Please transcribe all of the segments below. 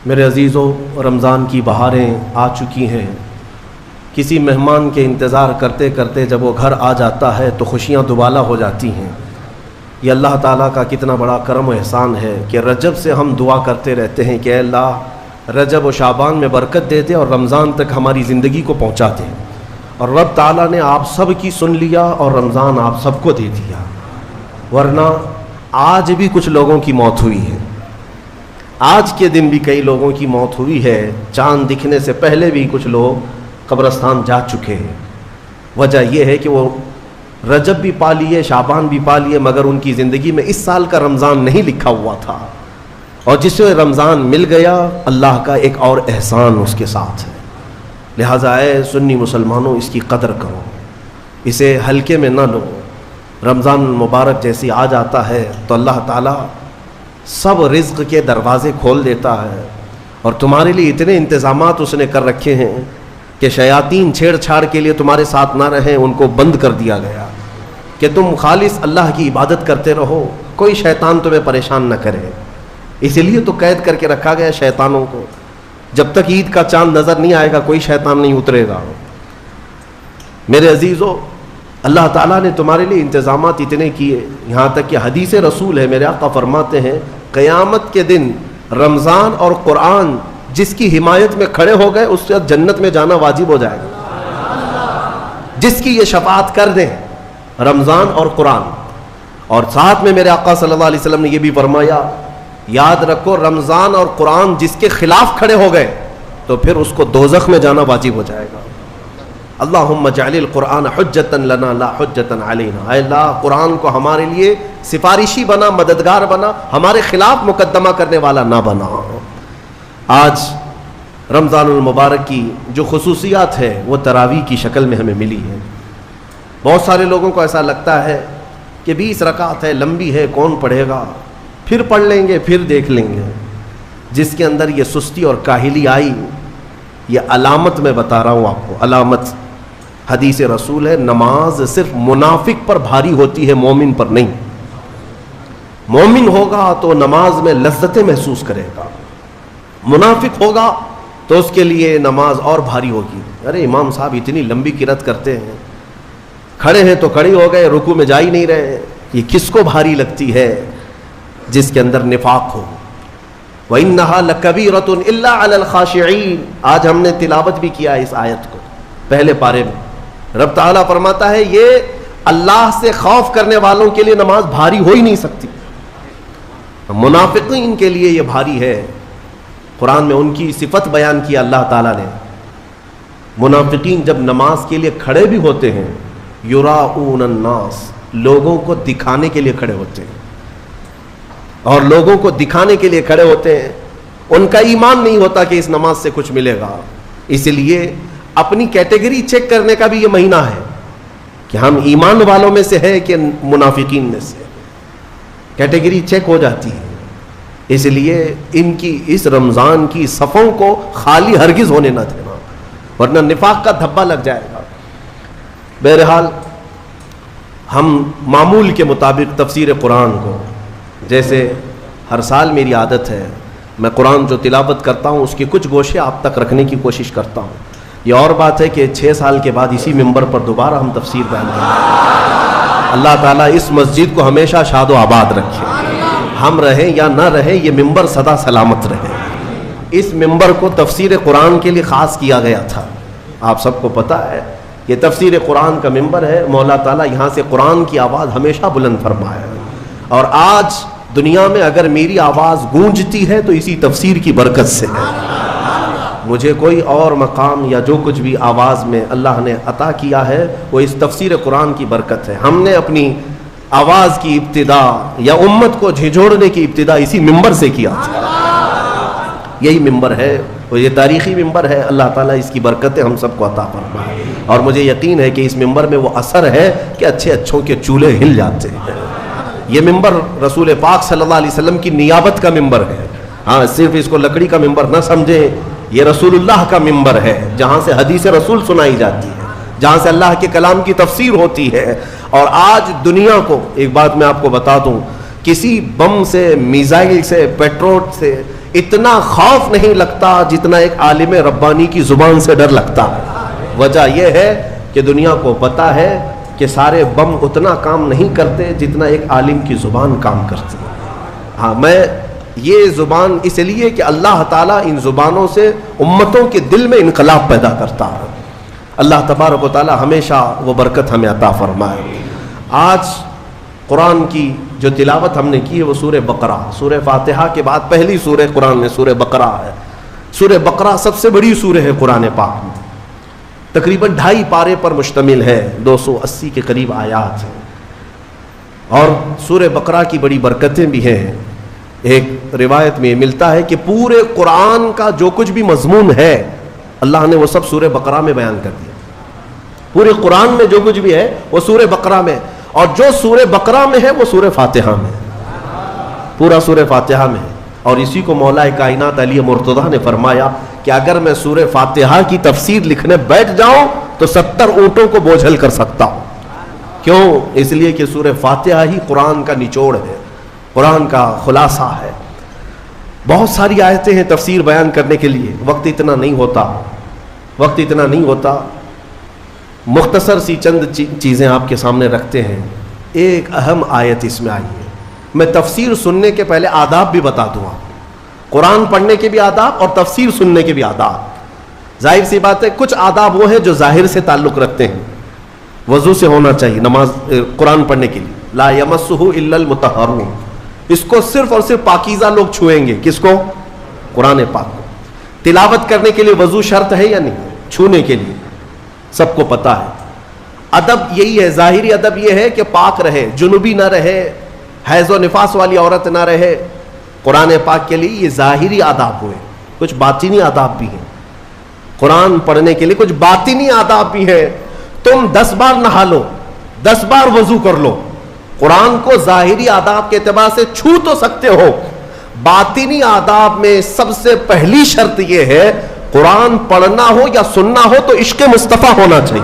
میرے عزیزوں، رمضان کی بہاریں آ چکی ہیں۔ کسی مہمان کے انتظار کرتے کرتے جب وہ گھر آ جاتا ہے تو خوشیاں دوبالا ہو جاتی ہیں۔ یہ اللہ تعالیٰ کا کتنا بڑا کرم و احسان ہے کہ رجب سے ہم دعا کرتے رہتے ہیں کہ اے اللہ رجب و شعبان میں برکت دے دے اور رمضان تک ہماری زندگی کو پہنچا دے، اور رب تعالیٰ نے آپ سب کی سن لیا اور رمضان آپ سب کو دے دیا۔ ورنہ آج بھی کچھ لوگوں کی موت ہوئی ہے، آج کے دن بھی کئی لوگوں کی موت ہوئی ہے، چاند دکھنے سے پہلے بھی کچھ لوگ قبرستان جا چکے ہیں۔ وجہ یہ ہے کہ وہ رجب بھی پا لیے، شعبان بھی پا لیے، مگر ان کی زندگی میں اس سال کا رمضان نہیں لکھا ہوا تھا، اور جسے رمضان مل گیا اللہ کا ایک اور احسان اس کے ساتھ ہے۔ لہٰذا اے سنی مسلمانوں، اس کی قدر کرو، اسے ہلکے میں نہ لو۔ رمضان المبارک جیسے آ جاتا ہے تو اللہ تعالیٰ سب رزق کے دروازے کھول دیتا ہے، اور تمہارے لیے اتنے انتظامات اس نے کر رکھے ہیں کہ شیاطین چھیڑ چھاڑ کے لیے تمہارے ساتھ نہ رہیں، ان کو بند کر دیا گیا کہ تم خالص اللہ کی عبادت کرتے رہو، کوئی شیطان تمہیں پریشان نہ کرے۔ اسی لیے تو قید کر کے رکھا گیا شیطانوں کو، جب تک عید کا چاند نظر نہیں آئے گا کوئی شیطان نہیں اترے گا۔ میرے عزیزوں، اللہ تعالیٰ نے تمہارے لیے انتظامات اتنے کیے، یہاں تک کہ حدیث رسول ہے، میرے آقا فرماتے ہیں قیامت کے دن رمضان اور قرآن جس کی حمایت میں کھڑے ہو گئے اس سے جنت میں جانا واجب ہو جائے گا، جس کی یہ شفاعت کر دیں رمضان اور قرآن۔ اور ساتھ میں میرے آقا صلی اللہ علیہ وسلم نے یہ بھی فرمایا، یاد رکھو رمضان اور قرآن جس کے خلاف کھڑے ہو گئے تو پھر اس کو دوزخ میں جانا واجب ہو جائے گا۔ اللہم اجعل القرآن حجتا لنا لا حجتا علینا، اے اللہ قرآن کو ہمارے لیے سفارشی بنا، مددگار بنا، ہمارے خلاف مقدمہ کرنے والا نہ بنا۔ آج رمضان المبارک کی جو خصوصیات ہے وہ تراویح کی شکل میں ہمیں ملی ہے۔ بہت سارے لوگوں کو ایسا لگتا ہے کہ 20 رکعت ہے، لمبی ہے، کون پڑھے گا، پھر پڑھ لیں گے، پھر دیکھ لیں گے۔ جس کے اندر یہ سستی اور کاہلی آئی، یہ علامت میں بتا رہا ہوں آپ کو، علامت حدیث رسول ہے، نماز صرف منافق پر بھاری ہوتی ہے، مومن پر نہیں۔ مومن ہوگا تو نماز میں لذتیں محسوس کرے گا، منافق ہوگا تو اس کے لیے نماز اور بھاری ہوگی۔ ارے امام صاحب اتنی لمبی قرات کرتے ہیں، کھڑے ہیں تو کھڑے ہو گئے، رکوع میں جا ہی نہیں رہے، یہ کس کو بھاری لگتی ہے؟ جس کے اندر نفاق ہو۔ وَإِنَّهَا لَكَبِيرَةٌ إِلَّا عَلَى الْخَاشِعِينَ، آج ہم نے تلاوت بھی کیا اس آیت کو پہلے پارے میں۔ رب تعالیٰ فرماتا ہے یہ اللہ سے خوف کرنے والوں کے لیے نماز بھاری ہو ہی نہیں سکتی، منافقین کے لیے یہ بھاری ہے۔ قرآن میں ان کی صفت بیان کی اللہ تعالیٰ نے، منافقین جب نماز کے لیے کھڑے بھی ہوتے ہیں، یراؤن الناس، لوگوں کو دکھانے کے لیے کھڑے ہوتے ہیں، اور لوگوں کو دکھانے کے لیے کھڑے ہوتے ہیں، ان کا ایمان نہیں ہوتا کہ اس نماز سے کچھ ملے گا۔ اس لیے اپنی کیٹیگری چیک کرنے کا بھی یہ مہینہ ہے کہ ہم ایمان والوں میں سے ہیں کہ منافقین میں سے، کیٹیگری چیک ہو جاتی ہے۔ اس لیے ان کی اس رمضان کی صفوں کو خالی ہرگز ہونے نہ دینا، ورنہ نفاق کا دھبا لگ جائے گا۔ بہرحال ہم معمول کے مطابق تفسیر قرآن کو، جیسے ہر سال میری عادت ہے میں قرآن جو تلاوت کرتا ہوں اس کے کچھ گوشے آپ تک رکھنے کی کوشش کرتا ہوں۔ یہ اور بات ہے کہ 6 سال کے بعد اسی ممبر پر دوبارہ ہم تفسیر بیان کریں گے۔ اللہ تعالیٰ اس مسجد کو ہمیشہ شاد و آباد رکھے، ہم رہیں یا نہ رہیں یہ ممبر سدا سلامت رہے۔ اس ممبر کو تفسیر قرآن کے لیے خاص کیا گیا تھا، آپ سب کو پتہ ہے یہ تفسیر قرآن کا ممبر ہے، مولا تعالیٰ یہاں سے قرآن کی آواز ہمیشہ بلند فرمائے، اور آج دنیا میں اگر میری آواز گونجتی ہے تو اسی تفسیر کی برکت سے ہے۔ مجھے کوئی اور مقام یا جو کچھ بھی آواز میں اللہ نے عطا کیا ہے وہ اس تفسیر قرآن کی برکت ہے۔ ہم نے اپنی آواز کی ابتدا یا امت کو جھنجھوڑنے کی ابتدا اسی ممبر سے کیا تھا۔ یہی ممبر ہے، وہ یہ تاریخی ممبر ہے، اللہ تعالیٰ اس کی برکتیں ہم سب کو عطا فرمائے، اور مجھے یقین ہے کہ اس ممبر میں وہ اثر ہے کہ اچھے اچھوں کے چولہے ہل جاتے ہیں۔ یہ ممبر رسول پاک صلی اللہ علیہ وسلم کی نیابت کا ممبر ہے، ہاں صرف اس کو لکڑی کا ممبر نہ سمجھیں، یہ رسول اللہ کا ممبر ہے جہاں سے حدیث رسول سنائی جاتی ہے، جہاں سے اللہ کے کلام کی تفسیر ہوتی ہے۔ اور آج دنیا کو ایک بات میں آپ کو بتا دوں کسی بم سے، میزائل سے، پیٹرول سے اتنا خوف نہیں لگتا جتنا ایک عالم ربانی کی زبان سے ڈر لگتا ہے۔ وجہ یہ ہے کہ دنیا کو پتا ہے کہ سارے بم اتنا کام نہیں کرتے جتنا ایک عالم کی زبان کام کرتی ہے۔ ہاں، میں یہ زبان اس لیے کہ اللہ تعالیٰ ان زبانوں سے امتوں کے دل میں انقلاب پیدا کرتا ہے۔ اللہ تبارک و تعالیٰ ہمیشہ وہ برکت ہمیں عطا فرمائے۔ آج قرآن کی جو تلاوت ہم نے کی ہے وہ سورہ بقرہ، سورہ فاتحہ کے بعد پہلی سورہ قرآن میں سورہ بقرہ ہے۔ سورہ بقرہ سب سے بڑی سورہ ہے قرآن پاک میں، تقریباً 2.5 پارے پر مشتمل ہے، 280 کے قریب آیات ہیں، اور سورہ بقرہ کی بڑی برکتیں بھی ہیں۔ ایک روایت میں ملتا ہے کہ پورے قرآن کا جو کچھ بھی مضمون ہے اللہ نے وہ سب سورہ بقرہ میں بیان کر دیا۔ پورے قرآن میں جو کچھ بھی ہے وہ سورہ بقرہ میں، اور جو سورہ بقرہ میں ہے وہ سورہ فاتحہ میں، پورا سورہ فاتحہ میں ہے۔ اور اسی کو مولا کائنات علی مرتضیٰ نے فرمایا کہ اگر میں سورہ فاتحہ کی تفسیر لکھنے بیٹھ جاؤں تو 70 اونٹوں کو بوجھل کر سکتا ہوں۔ کیوں؟ اس لیے کہ سورہ فاتحہ ہی قرآن کا نچوڑ ہے، قرآن کا خلاصہ ہے۔ بہت ساری آیتیں ہیں تفسیر بیان کرنے کے لیے، وقت اتنا نہیں ہوتا، مختصر سی چند چیزیں آپ کے سامنے رکھتے ہیں۔ ایک اہم آیت اس میں آئی ہے، میں تفسیر سننے کے پہلے آداب بھی بتا دوں آپ، قرآن پڑھنے کے بھی آداب اور تفسیر سننے کے بھی آداب۔ ظاہر سی بات ہے کچھ آداب وہ ہیں جو ظاہر سے تعلق رکھتے ہیں، وضو سے ہونا چاہیے نماز قرآن پڑھنے کے لیے، لا یمسہ الا المطہرون، اس کو صرف اور صرف پاکیزہ لوگ چھوئیں گے۔ کس کو؟ قرآن پاک کو۔ تلاوت کرنے کے لیے وضو شرط ہے یا نہیں؟ چھونے کے لیے سب کو پتا ہے۔ ادب یہی ہے، ظاہری ادب یہ ہے کہ پاک رہے، جنوبی نہ رہے، حیض و نفاس والی عورت نہ رہے۔ قرآن پاک کے لیے یہ ظاہری آداب ہوئے، کچھ باطنی آداب بھی ہیں۔ قرآن پڑھنے کے لیے کچھ باطنی آداب بھی ہیں۔ تم 10 بار نہا لو، 10 بار وضو کر لو، قرآن کو ظاہری آداب کے اعتبار سے چھو تو سکتے ہو، باطنی آداب میں سب سے پہلی شرط یہ ہے قرآن پڑھنا ہو یا سننا ہو تو عشق مصطفیٰ ہونا چاہیے۔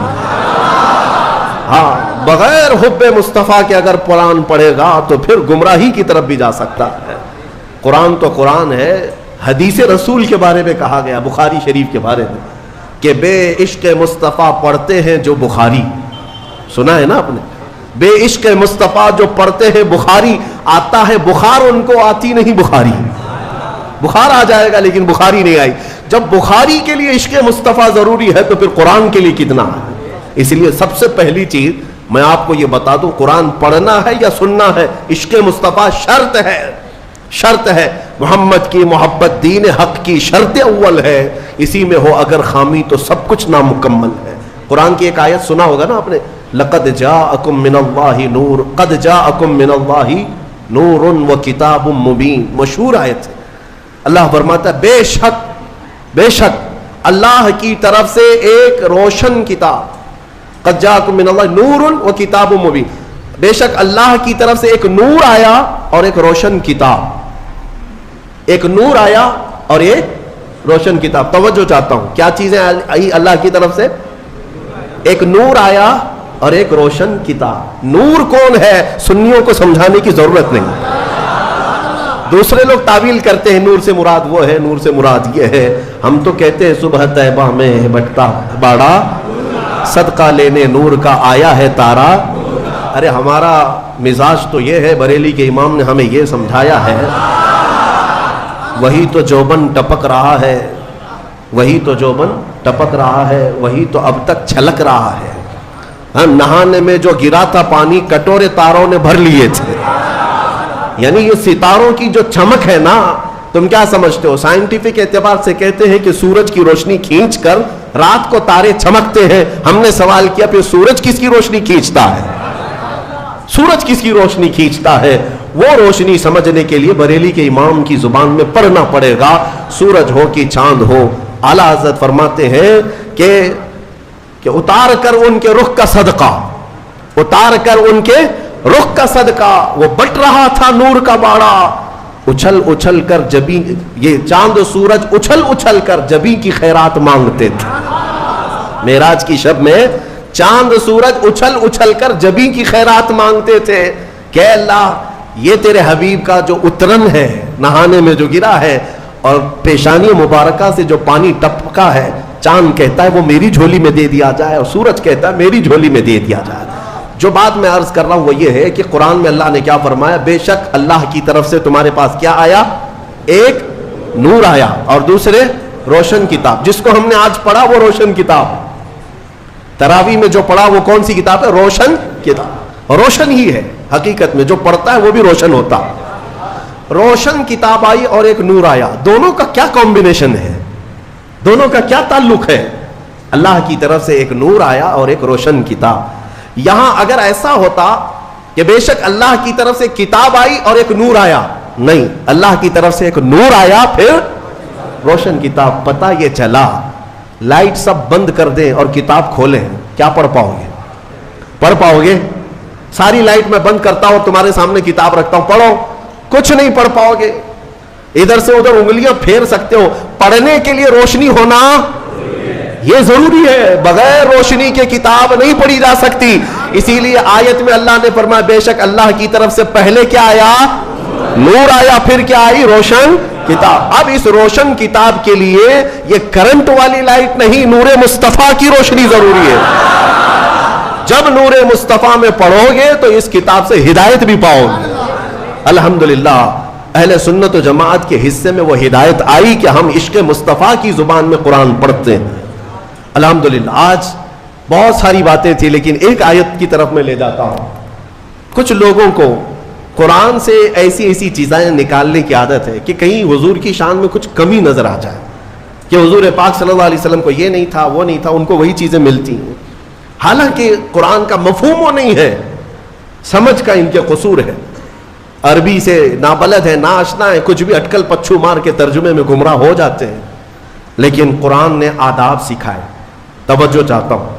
ہاں، بغیر حب مصطفیٰ کے اگر قرآن پڑھے گا تو پھر گمراہی کی طرف بھی جا سکتا ہے۔ قرآن تو قرآن ہے۔ حدیث رسول کے بارے میں کہا گیا، بخاری شریف کے بارے میں، کہ بے عشق مصطفیٰ پڑھتے ہیں جو بخاری، سنا ہے نا آپ نے؟ بے عشق مصطفیٰ جو پڑھتے ہیں بخاری، آتا ہے بخار ان کو، آتی نہیں بخاری۔ بخار آ جائے گا لیکن بخاری نہیں آئی۔ جب بخاری کے لیے عشق مصطفیٰ ضروری ہے تو پھر قرآن کے لیے کتنا ہے۔ اس لیے سب سے پہلی چیز میں آپ کو یہ بتا دوں، قرآن پڑھنا ہے یا سننا ہے، عشق مصطفیٰ شرط ہے، شرط ہے۔ محمد کی محبت دین حق کی شرط اول ہے، اسی میں ہو اگر خامی تو سب کچھ نامکمل ہے۔ قرآن کی ایک آیت سنا ہوگا نا آپ نے، لقد جاءکم من اللہ نور، قد جاءکم من اللہ نور و کتاب مبین، مشہور آیت ہے۔ اللہ فرماتا ہے بے شک اللہ کی طرف سے ایک روشن کتاب، قد جاءکم من اللہ نور و کتاب مبین، بے شک اللہ کی طرف سے ایک نور آیا اور ایک روشن کتاب، ایک نور آیا اور ایک روشن کتاب۔ توجہ چاہتا ہوں، کیا چیزیں آئی اللہ کی طرف سے؟ ایک نور آیا اور ایک روشن کتاب۔ نور کون ہے سنیوں کو سمجھانے کی ضرورت نہیں، دوسرے لوگ تعویل کرتے ہیں نور سے مراد وہ ہے، نور سے مراد یہ ہے۔ ہم تو کہتے ہیں صبح طیبہ میں بٹتا باڑا، صدقہ لینے نور کا آیا ہے تارا۔ ارے ہمارا مزاج تو یہ ہے، بریلی کے امام نے ہمیں یہ سمجھایا ہے، وہی تو جوبن ٹپک رہا ہے، وہی تو جوبن ٹپک رہا ہے، وہی تو اب تک چھلک رہا ہے۔ ہم نہانے میں جو گرا تھا پانی کٹورے تاروں نے بھر لیے تھے۔ یعنی یہ ستاروں کی جو چمک ہے نا، تم کیا سمجھتے ہو؟ سائنٹیفک اعتبار سے کہتے ہیں کہ سورج کی روشنی کھینچ کر رات کو تارے چمکتے ہیں۔ ہم نے سوال کیا پھر سورج کس کی روشنی کھینچتا ہے؟ سورج کس کی روشنی کھینچتا ہے؟ وہ روشنی سمجھنے کے لیے بریلی کے امام کی زبان میں پڑھنا پڑے گا، سورج ہو کہ چاند ہو۔ اعلیٰ حضرت فرماتے ہیں کہ اتار کر ان کے رخ کا صدقہ، اتار کر ان کے رخ کا صدقہ، وہ بٹ رہا تھا نور کا باڑا، اچھل اچھل کر جبی، یہ چاند و سورج اچھل اچھل کر جبی کی خیرات مانگتے تھے۔ معراج کی شب میں چاند سورج اچھل اچھل کر جبی کی خیرات مانگتے تھے کہ اللہ یہ تیرے حبیب کا جو اترن ہے نہانے میں جو گرا ہے اور پیشانی مبارکہ سے جو پانی ٹپکا ہے، چاند کہتا ہے وہ میری جھولی میں دے دیا جائے اور سورج کہتا ہے میری جھولی میں دے دیا جائے۔ جو بات میں عرض کر رہا ہوں وہ یہ ہے کہ قرآن میں اللہ نے کیا فرمایا؟ بے شک اللہ کی طرف سے تمہارے پاس کیا آیا؟ ایک نور آیا اور دوسرے روشن کتاب۔ جس کو ہم نے آج پڑھا وہ روشن کتاب، تراویح میں جو پڑھا وہ کون سی کتاب ہے؟ روشن کتاب۔ روشن ہی ہے حقیقت میں، جو پڑھتا ہے وہ بھی روشن ہوتا۔ روشن کتاب آئی اور ایک نور آیا، دونوں کا کیا کمبینیشن ہے؟ دونوں کا کیا تعلق ہے؟ اللہ کی طرف سے ایک نور آیا اور ایک روشن کتاب۔ یہاں اگر ایسا ہوتا کہ بے شک اللہ کی طرف سے کتاب آئی اور ایک نور آیا، نہیں، اللہ کی طرف سے ایک نور آیا پھر روشن کتاب۔ پتہ یہ چلا لائٹ سب بند کر دیں اور کتاب کھولیں، کیا پڑھ پاؤ گے؟ پڑھ پاؤ گے؟ ساری لائٹ میں بند کرتا ہوں اور تمہارے سامنے کتاب رکھتا ہوں، پڑھو، کچھ نہیں پڑھ پاؤ گے۔ ادھر سے ادھر انگلیاں پھیر سکتے ہو، پڑھنے کے لیے روشنی ہونا یہ ضروری ہے، بغیر روشنی کے کتاب نہیں پڑھی جا سکتی۔ اسی لیے آیت میں اللہ نے فرمایا بے شک اللہ کی طرف سے پہلے کیا آیا؟ نور آیا، پھر کیا آئی؟ روشن کتاب۔ اب اس روشن کتاب کے لیے یہ کرنٹ والی لائٹ نہیں، نور مصطفیٰ کی روشنی ضروری ہے۔ جب نور مصطفیٰ میں پڑھو گے تو اس کتاب سے ہدایت بھی پاؤ گے۔ الحمدللہ اہل سنت و جماعت کے حصے میں وہ ہدایت آئی کہ ہم عشق مصطفیٰ کی زبان میں قرآن پڑھتے ہیں۔ الحمدللہ آج بہت ساری باتیں تھی لیکن ایک آیت کی طرف میں لے جاتا ہوں۔ کچھ لوگوں کو قرآن سے ایسی چیزیں نکالنے کی عادت ہے کہ کہیں حضور کی شان میں کچھ کمی نظر آ جائے، کہ حضور پاک صلی اللہ علیہ وسلم کو یہ نہیں تھا، وہ نہیں تھا، ان کو وہی چیزیں ملتی ہیں، حالانکہ قرآن کا مفہوم وہ نہیں ہے، سمجھ کا ان کے قصور ہے، عربی سے نابلد ہے، ناآشنا ہے، کچھ بھی اٹکل پچھو مار کے ترجمے میں گمراہ ہو جاتے ہیں۔ لیکن قرآن نے آداب سکھائے، توجہ چاہتا ہوں۔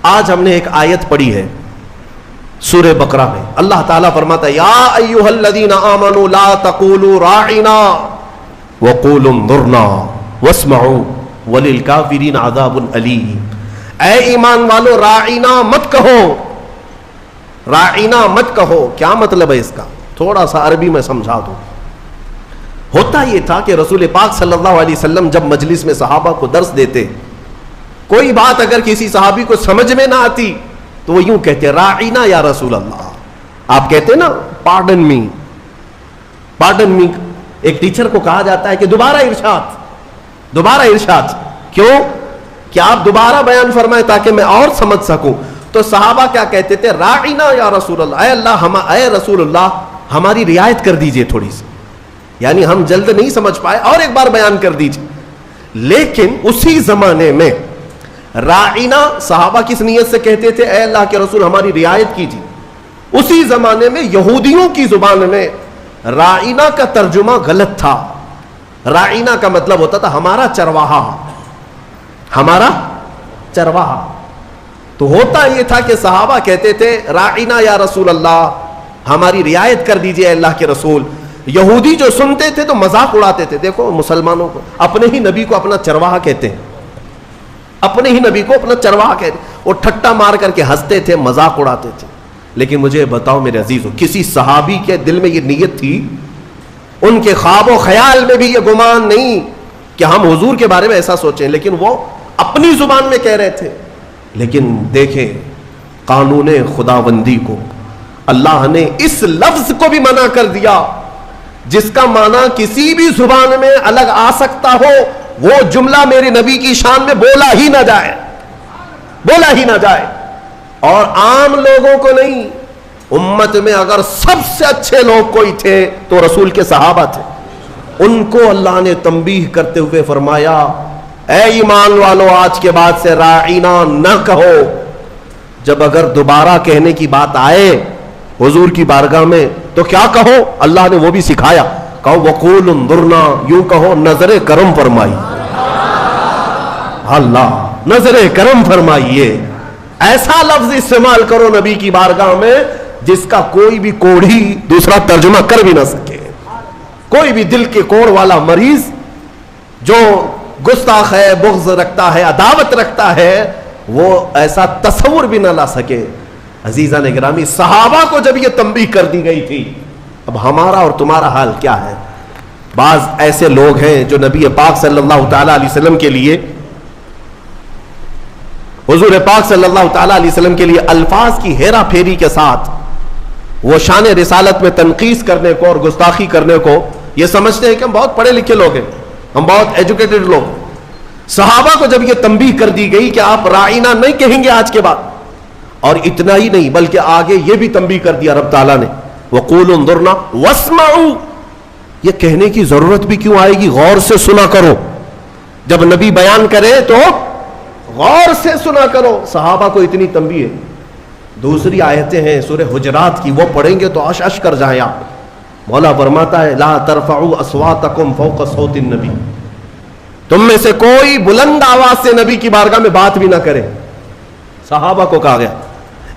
آج ہم نے ایک آیت پڑھی ہے سورہ بقرہ میں، اللہ تعالیٰ فرماتا ہے یا ایھا الذین آمنوا لا تقولوا راعنا وقولوا انظرنا واسمعوا وللکافرین عذاب علیم۔ اے ایمان والو راعنا مت کہو، راعنا مت کہو۔ کیا مطلب ہے اس کا؟ تھوڑا سا عربی میں سمجھا دوں۔ ہوتا یہ تھا کہ رسول پاک صلی اللہ علیہ وسلم جب مجلس میں صحابہ کو درس دیتے، کوئی بات اگر کسی صحابی کو سمجھ میں نہ آتی تو وہ یوں کہتے راعینا یا رسول اللہ۔ آپ کہتے نا پارڈن می، پارڈن می، ایک ٹیچر کو کہا جاتا ہے کہ دوبارہ ارشاد، دوبارہ ارشاد، کیوں؟ کہ آپ دوبارہ بیان فرمائیں تاکہ میں اور سمجھ سکوں۔ تو صحابہ کیا کہتے تھے؟ راعینا یا رسول اللہ، اے اللہ، اے رسول اللہ ہماری رعایت کر دیجئے تھوڑی سی، یعنی ہم جلد نہیں سمجھ پائے، اور ایک بار بیان کر دیجئے۔ لیکن اسی زمانے میں راعینا صحابہ کس نیت سے کہتے تھے؟ اے اللہ کے رسول ہماری رعایت کیجیے۔ اسی زمانے میں یہودیوں کی زبان میں راعینا کا ترجمہ غلط تھا۔ راعینا کا مطلب ہوتا تھا ہمارا چرواہا، ہمارا چرواہا۔ تو ہوتا یہ تھا کہ صحابہ کہتے تھے راعینا یا رسول اللہ ہماری رعایت کر دیجئے اے اللہ کے رسول۔ یہودی جو سنتے تھے تو مذاق اڑاتے تھے، دیکھو مسلمانوں کو اپنے ہی نبی کو اپنا چرواہا کہتے ہیں، اپنے ہی نبی کو اپنا چرواہا کہتے ہیں، وہ ٹھٹا مار کر کے ہنستے تھے، مذاق اڑاتے تھے۔ لیکن مجھے بتاؤ میرے عزیزو، کسی صحابی کے دل میں یہ نیت تھی؟ ان کے خواب و خیال میں بھی یہ گمان نہیں کہ ہم حضور کے بارے میں ایسا سوچیں، لیکن وہ اپنی زبان میں کہہ رہے تھے۔ لیکن دیکھیں قانون خداوندی کو، اللہ نے اس لفظ کو بھی منع کر دیا جس کا معنی کسی بھی زبان میں الگ آ سکتا ہو، وہ جملہ میرے نبی کی شان میں بولا ہی نہ جائے، بولا ہی نہ جائے۔ اور عام لوگوں کو نہیں، امت میں اگر سب سے اچھے لوگ کوئی تھے تو رسول کے صحابہ تھے۔ ان کو اللہ نے تنبیہ کرتے ہوئے فرمایا اے ایمان والو آج کے بعد سے راعینا نہ کہو، جب اگر دوبارہ کہنے کی بات آئے حضور کی بارگاہ میں تو کیا کہو؟ اللہ نے وہ بھی سکھایا، کہو وقول انظرنا، یوں کہو نظر کرم فرمائی، اللہ نظر کرم فرمائیے۔ ایسا لفظ استعمال کرو نبی کی بارگاہ میں جس کا کوئی بھی کوڑھی دوسرا ترجمہ کر بھی نہ سکے۔ کوئی بھی دل کے کوڑ والا مریض جو گستاخ ہے، بغض رکھتا ہے، عداوت رکھتا ہے، وہ ایسا تصور بھی نہ لا سکے۔ عزیزان گرامی، صحابہ کو جب یہ تنبیہ کر دی گئی تھی اب ہمارا اور تمہارا حال کیا ہے؟ بعض ایسے لوگ ہیں جو نبی پاک صلی اللہ تعالی علیہ وسلم کے لیے، حضور پاک صلی اللہ تعالی علیہ وسلم کے لیے الفاظ کی ہیرا پھیری کے ساتھ وہ شان رسالت میں تنقیص کرنے کو اور گستاخی کرنے کو یہ سمجھتے ہیں کہ ہم بہت پڑھے لکھے لوگ ہیں، ہم بہت ایجوکیٹڈ لوگ ہیں۔ صحابہ کو جب یہ تنبیہ کر دی گئی کہ آپ رائنا نہیں کہیں گے آج کے بعد، اور اتنا ہی نہیں بلکہ آگے یہ بھی تنبیہ کر دیا رب تعالیٰ نے، وَقُولُوا انظُرْنَا وَاسْمَعُوا، یہ کہنے کی ضرورت بھی کیوں آئے گی؟ غور سے سنا کرو، جب نبی بیان کرے تو غور سے سنا کرو۔ صحابہ کو اتنی تنبیہ ہے۔ دوسری آیتیں ہیں سورہ حجرات کی، وہ پڑھیں گے تو اش کر جائیں آپ۔ مولا فرماتا ہے لا ترفعوا اصواتکم فوق صوت النبی، تم میں سے کوئی بلند آواز سے نبی کی بارگاہ میں بات بھی نہ کرے۔ صحابہ کو کہا گیا۔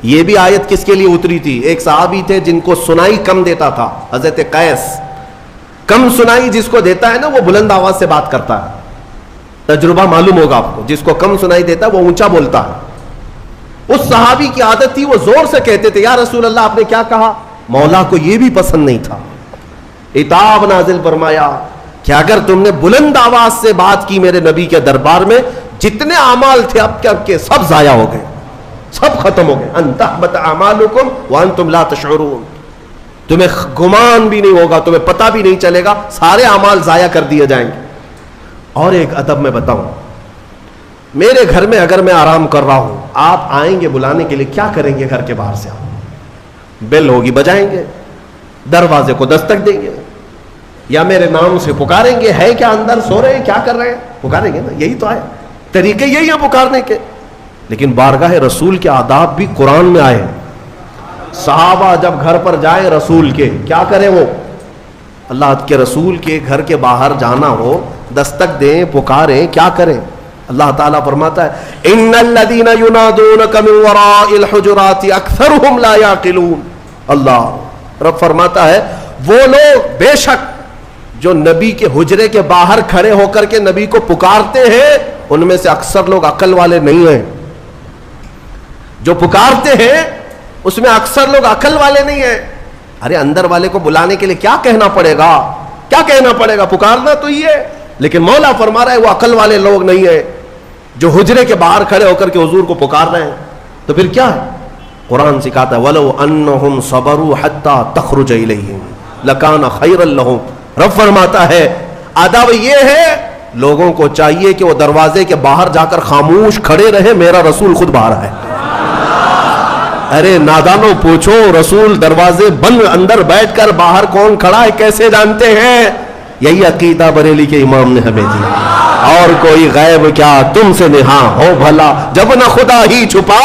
یہ بھی آیت کس کے لیے اتری تھی؟ ایک صحابی تھے جن کو سنائی کم دیتا تھا، حضرت قیس۔ کم سنائی جس کو دیتا ہے نا وہ بلند آواز سے بات کرتا ہے، تجربہ معلوم ہوگا آپ کو۔ جس کو کم سنائی دیتا ہے وہ اونچا بولتا ہے۔ اس صحابی کی عادت تھی وہ زور سے کہتے تھے یا رسول اللہ آپ نے کیا کہا؟ مولا کو یہ بھی پسند نہیں تھا، عتاب نازل فرمایا کہ اگر تم نے بلند آواز سے بات کی میرے نبی کے دربار میں، جتنے اعمال تھے اب کے سب ضائع ہو گئے، سب ختم ہو گئے۔ ان تحبط اعمالکم وانتم لا تشعرون، تمہیں گمان بھی نہیں ہوگا، تمہیں پتہ بھی نہیں چلے گا، سارے اعمال ضائع کر دیے جائیں گے۔ اور ایک ادب میں بتاؤں، میرے گھر میں اگر میں آرام کر رہا ہوں، آپ آئیں گے بلانے کے لیے، کیا کریں گے؟ گھر کے باہر سے آپ بیل ہوگی بجائیں گے، دروازے کو دستک دیں گے، یا میرے نام سے پکاریں گے، ہے کیا اندر سو رہے ہیں، کیا کر رہے ہیں؟ پکاریں گے نا، یہی تو ہے، طریقے یہی ہیں پکارنے کے۔ لیکن بارگاہ رسول کے آداب بھی قرآن میں آئے ہیں۔ صحابہ جب گھر پر جائیں رسول کے، کیا کریں؟ وہ اللہ کے رسول کے گھر کے باہر جانا ہو، دستک دیں، پکاریں، کیا کریں؟ اللہ تعالیٰ فرماتا ہے ان الذین ینادونک من وراء الحجرات اکثرهم لا یعقلون۔ اللہ رب فرماتا ہے وہ لوگ بے شک جو نبی کے حجرے کے باہر کھڑے ہو کر کے نبی کو پکارتے ہیں، ان میں سے اکثر لوگ عقل والے نہیں ہیں۔ جو پکارتے ہیں اس میں اکثر لوگ عقل والے نہیں ہیں۔ ارے اندر والے کو بلانے کے لیے کیا کہنا پڑے گا؟ کیا کہنا پڑے گا؟ پکارنا تو یہ ہے، لیکن مولا فرما رہا ہے وہ عقل والے لوگ نہیں ہیں جو حجرے کے باہر کھڑے ہو کر کے حضور کو پکار رہے ہیں۔ تو پھر کیا ہے؟ قرآن سکھاتا ہے وَلَوْ أَنَّهُمْ صَبَرُوا حَتَّى تَخْرُجَ إِلَيْهِمْ لَكَانَ خَيْرًا لَهُمْ۔ رب فرماتا ہے آداب یہ ہے لوگوں کو چاہیے کہ وہ دروازے کے باہر جا کر خاموش کھڑے رہے، میرا رسول خود باہر ہے۔ ارے نادانوں پوچھو، رسول دروازے بند اندر بیٹھ کر باہر کون کھڑا ہے کیسے جانتے ہیں؟ یہی عقیدہ بریلی کے امام نے ہمیں دیا۔ اور کوئی غیب کیا تم سے نہاں ہو بھلا، جب نہ خدا ہی چھپا۔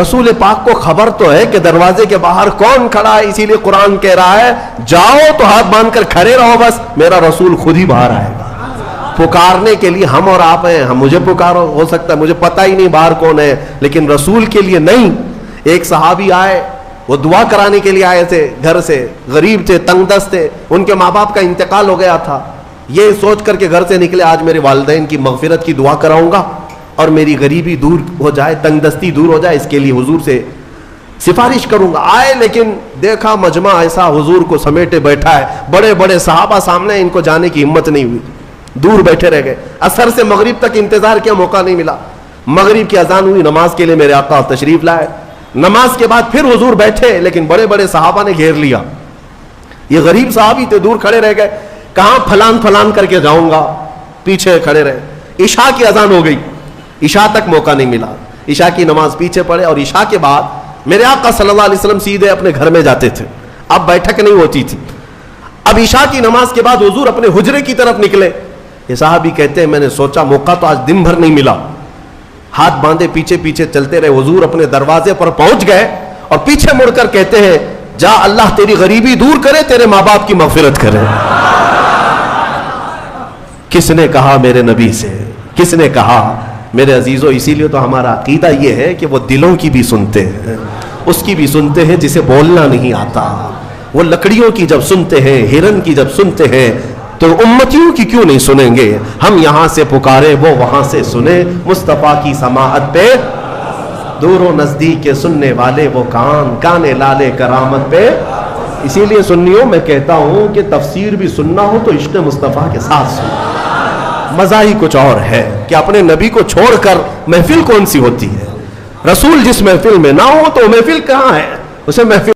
رسول پاک کو خبر تو ہے کہ دروازے کے باہر کون کھڑا ہے، اسی لیے قرآن کہہ رہا ہے جاؤ تو ہاتھ باندھ کر کھڑے رہو، بس میرا رسول خود ہی باہر آئے گا۔ پکارنے کے لیے ہم اور آپ ہیں، ہم مجھے پکارو، ہو سکتا ہے مجھے پتہ ہی نہیں باہر کون ہے، لیکن رسول کے لیے نہیں۔ ایک صحابی آئے، وہ دعا کرانے کے لیے آئے تھے، گھر سے غریب تھے، تنگ دست تھے، ان کے ماں باپ کا انتقال ہو گیا تھا۔ یہ سوچ کر کے گھر سے نکلے آج میرے والدین کی مغفرت کی دعا کراؤں گا اور میری غریبی دور ہو جائے، تنگ دستی دور ہو جائے، اس کے لیے حضور سے سفارش کروں گا۔ آئے لیکن دیکھا مجمع ایسا حضور کو سمیٹے بیٹھا ہے، بڑے بڑے صحابہ سامنے، ان کو جانے کی ہمت نہیں ہوئی، دور بیٹھے رہ گئے۔ عصر سے مغرب تک انتظار کیا، موقع نہیں ملا۔ مغرب کی اذان ہوئی، نماز کے لیے میرے آقا تشریف لائے۔ نماز کے بعد پھر حضور بیٹھے، لیکن بڑے بڑے صحابہ نے گھیر لیا۔ یہ غریب صحابی تھے، دور کھڑے رہ گئے، کہاں پھلان پھلان کر کے جاؤں گا، پیچھے کھڑے رہے۔ عشاء کی اذان ہو گئی، عشاء تک موقع نہیں ملا، عشاء کی نماز پیچھے پڑے، اور عشاء کے بعد میرے آقا صلی اللہ علیہ وسلم سیدھے اپنے گھر میں جاتے تھے، اب بیٹھک نہیں ہوتی تھی۔ اب عشاء کی نماز کے بعد حضور اپنے حجرے کی طرف نکلے۔ یہ صحابی کہتے ہیں میں نے سوچا موقع تو آج دن بھر نہیں ملا، ہاتھ باندھے پیچھے پیچھے چلتے رہے۔ حضور اپنے دروازے پر پہنچ گئے اور پیچھے مڑ کر کہتے ہیں جا اللہ تیری غریبی دور کرے، تیرے ماں باپ کی مغفرت کرے۔ کس نے کہا میرے نبی سے؟ کس نے کہا؟ میرے عزیزو، اسی لیے تو ہمارا عقیدہ یہ ہے کہ وہ دلوں کی بھی سنتے ہیں، اس کی بھی سنتے ہیں جسے بولنا نہیں آتا۔ وہ لکڑیوں کی جب سنتے ہیں، ہرن کی جب سنتے ہیں، تو امتیوں کی کیوں نہیں سنیں گے؟ ہم یہاں سے پکارے وہ وہاں سے سنے، مصطفیٰ کی سماعت پہ دور و نزدیک کے سننے والے وہ کان، کان لالے کرامت پہ۔ اسی لیے سنیوں میں کہتا ہوں کہ تفسیر بھی سننا ہو تو عشق مصطفیٰ کے ساتھ سنو. مزہ ہی کچھ اور ہے کہ اپنے نبی کو چھوڑ کر محفل کون سی ہوتی ہے. رسول جس محفل میں نہ ہو تو محفل کہاں ہے, اسے محفل